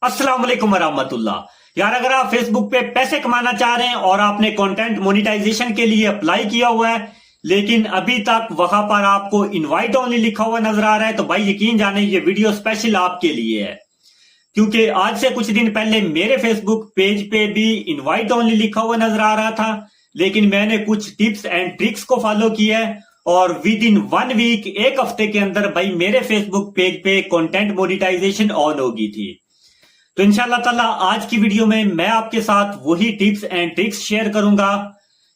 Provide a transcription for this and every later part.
अस्सलाम वालेकुम वरहमतुल्लाह। यार अगर आप फेसबुक पे पैसे कमाना चाह रहे हैं और आपने कंटेंट मोनेटाइजेशन के लिए अप्लाई किया हुआ है लेकिन अभी तक वहां पर आपको इनवाइट ओनली लिखा हुआ नजर आ रहा है तो भाई यकीन जाने ये वीडियो स्पेशल आपके लिए है, क्योंकि आज से कुछ दिन पहले मेरे फेसबुक पेज पे भी इनवाइट ओनली लिखा हुआ नजर आ रहा था, लेकिन मैंने कुछ टिप्स एंड ट्रिक्स को फॉलो किया है और विद इन 1 वीक, एक हफ्ते के अंदर भाई मेरे फेसबुक पेज पे कंटेंट मोनेटाइजेशन ऑन होगी थी। तो इंशाल्लाह ताला आज की वीडियो में मैं आपके साथ वही टिप्स एंड ट्रिक्स शेयर करूंगा।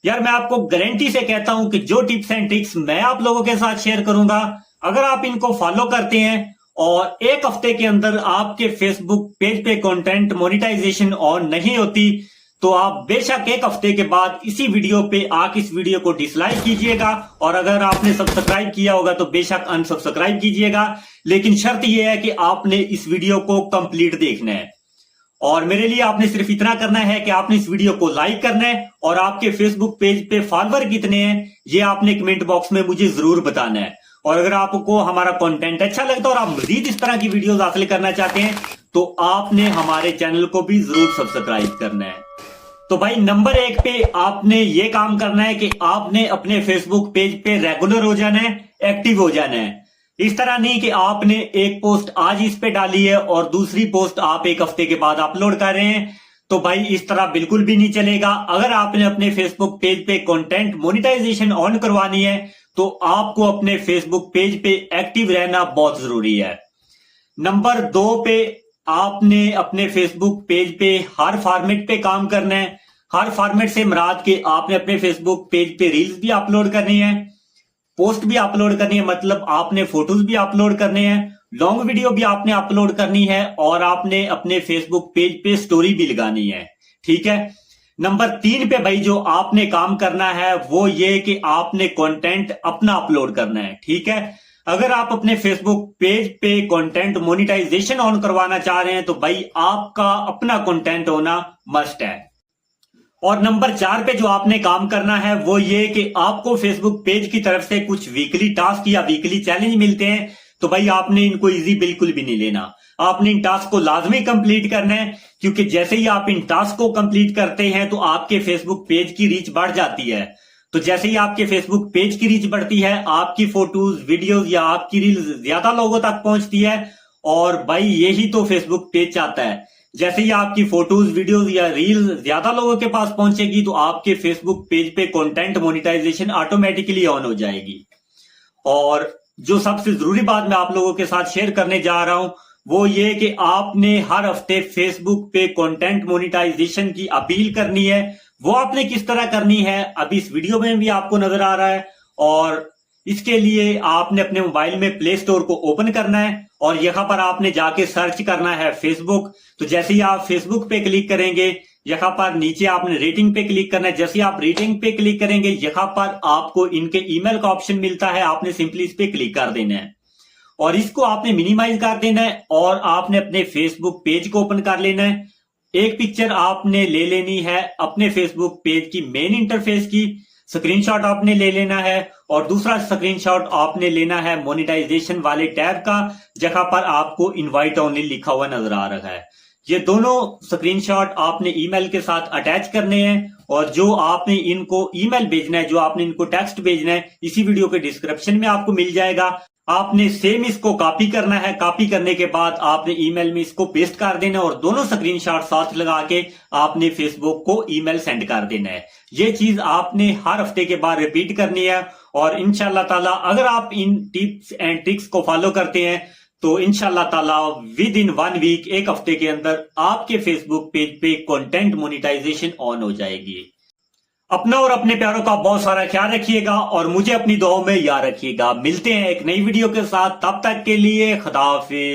यार मैं आपको गारंटी से कहता हूं कि जो टिप्स एंड ट्रिक्स मैं आप लोगों के साथ शेयर करूंगा, अगर आप इनको फॉलो करते हैं और एक हफ्ते के अंदर आपके फेसबुक पेज पे कंटेंट मोनेटाइजेशन ऑन नहीं होती तो आप बेशक एक हफ्ते के बाद इसी वीडियो पे आके इस वीडियो को डिसलाइक कीजिएगा और अगर आपने सब्सक्राइब किया होगा तो बेशक अनसब्सक्राइब कीजिएगा, लेकिन शर्त यह है कि आपने इस वीडियो को कंप्लीट देखना है और मेरे लिए आपने सिर्फ इतना करना है कि आपने इस वीडियो को लाइक करना है और आपके फेसबुक पेज पे फॉलोअर कितने हैं ये आपने कमेंट बॉक्स में मुझे जरूर बताना है। और अगर आपको हमारा कंटेंट अच्छा लगता है और आप मजीद इस तरह की वीडियोस हासिल करना चाहते हैं तो आपने हमारे चैनल को भी जरूर सब्सक्राइब करना है। तो भाई नंबर 1 पे आपने ये काम करना है कि आपने अपने फेसबुक पेज पे रेगुलर हो जाना है, एक्टिव हो जाना है। इस तरह नहीं कि आपने एक पोस्ट आज इस पे डाली है और दूसरी पोस्ट आप एक हफ्ते के बाद अपलोड कर रहे हैं, तो भाई इस तरह बिल्कुल भी नहीं चलेगा। अगर आपने अपने फेसबुक पेज पे कंटेंट मोनेटाइजेशन ऑन करवानी है तो आपको अपने फेसबुक पेज पे एक्टिव रहना बहुत जरूरी है। नंबर 2 पे आपने अपने फेसबुक पेज पे हर फॉर्मेट पे काम करना है। हर फॉर्मेट से मुराद के आपने अपने फेसबुक पेज पे रील्स भी अपलोड करनी है, पोस्ट भी अपलोड करनी है, मतलब आपने फोटोज भी अपलोड करने हैं, लॉन्ग वीडियो भी आपने अपलोड करनी है और आपने अपने फेसबुक पेज पे स्टोरी भी लगानी है। ठीक है। नंबर 3 पे भाई जो आपने काम करना है वो ये कि आपने कंटेंट अपना अपलोड करना है। ठीक है। अगर आप अपने फेसबुक पेज पे कंटेंट मोनेटाइजेशन ऑन करवाना चाह रहे हैं तो भाई आपका अपना कंटेंट होना मस्ट है। और नंबर 4 पे जो आपने काम करना है वो ये कि आपको फेसबुक पेज की तरफ से कुछ वीकली टास्क या वीकली चैलेंज मिलते हैं, तो भाई आपने इनको इजी बिल्कुल भी नहीं लेना। आपने इन टास्क को लाजमी कंप्लीट करना है, क्योंकि जैसे ही आप इन टास्क को कंप्लीट करते हैं तो आपके फेसबुक पेज की रीच बढ़ जाती है। तो जैसे ही आपके फेसबुक पेज की रीच बढ़ती है, आपकी फोटोज, वीडियोज या आपकी रील्स ज्यादा लोगों तक पहुंचती है और भाई यही तो फेसबुक पेज चाहता है। जैसे ही आपकी फोटोज, वीडियोज या रील्स ज्यादा लोगों के पास पहुंचेगी तो आपके फेसबुक पेज पे कंटेंट मोनेटाइजेशन ऑटोमेटिकली ऑन हो जाएगी। और जो सबसे जरूरी बात मैं आप लोगों के साथ शेयर करने जा रहा हूं वो ये कि आपने हर हफ्ते फेसबुक पे कंटेंट मोनेटाइजेशन की अपील करनी है। वो आपने किस तरह करनी है अभी इस वीडियो में भी आपको नजर आ रहा है और इसके लिए आपने अपने मोबाइल में प्ले स्टोर को ओपन करना है और यहाँ पर आपने जाके सर्च करना है फेसबुक। तो जैसे ही आप फेसबुक पे क्लिक करेंगे यहाँ पर नीचे आपने रेटिंग पे क्लिक करना है। जैसे आप रेटिंग पे क्लिक करेंगे यहाँ पर आपको इनके ईमेल का ऑप्शन मिलता है, आपने सिंपली इस पे क्लिक कर देना है और इसको आपने मिनिमाइज कर देना है और आपने अपने फेसबुक पेज को ओपन कर लेना है। एक पिक्चर आपने ले लेनी है अपने फेसबुक पेज की मेन इंटरफेस की, स्क्रीनशॉट आपने ले लेना है और दूसरा स्क्रीनशॉट आपने लेना है मोनेटाइजेशन वाले टैब का, जहां पर आपको इनवाइट ओनली लिखा हुआ नजर आ रहा है। ये दोनों स्क्रीनशॉट आपने ईमेल के साथ अटैच करने हैं और जो आपने इनको ईमेल भेजना है, जो आपने इनको टेक्स्ट भेजना है, इसी वीडियो के डिस्क्रिप्शन में आपको मिल जाएगा। आपने सेम इसको कॉपी करना है। कॉपी करने के बाद आपने ईमेल में इसको पेस्ट कर देना है और दोनों स्क्रीनशॉट साथ लगा के आपने फेसबुक को ईमेल सेंड कर देना है। ये चीज आपने हर हफ्ते के बाद रिपीट करनी है और इंशाल्लाह ताला अगर आप इन टिप्स एंड ट्रिक्स को फॉलो करते हैं तो इंशाल्लाह ताला विद इन 1 वीक, एक हफ्ते के अंदर आपके फेसबुक पेज पे कंटेंट मोनेटाइजेशन ऑन हो जाएगी। अपना और अपने प्यारों का बहुत सारा ख्याल रखिएगा और मुझे अपनी दुआओं में याद रखिएगा। मिलते हैं एक नई वीडियो के साथ, तब तक के लिए खुदा हाफिज।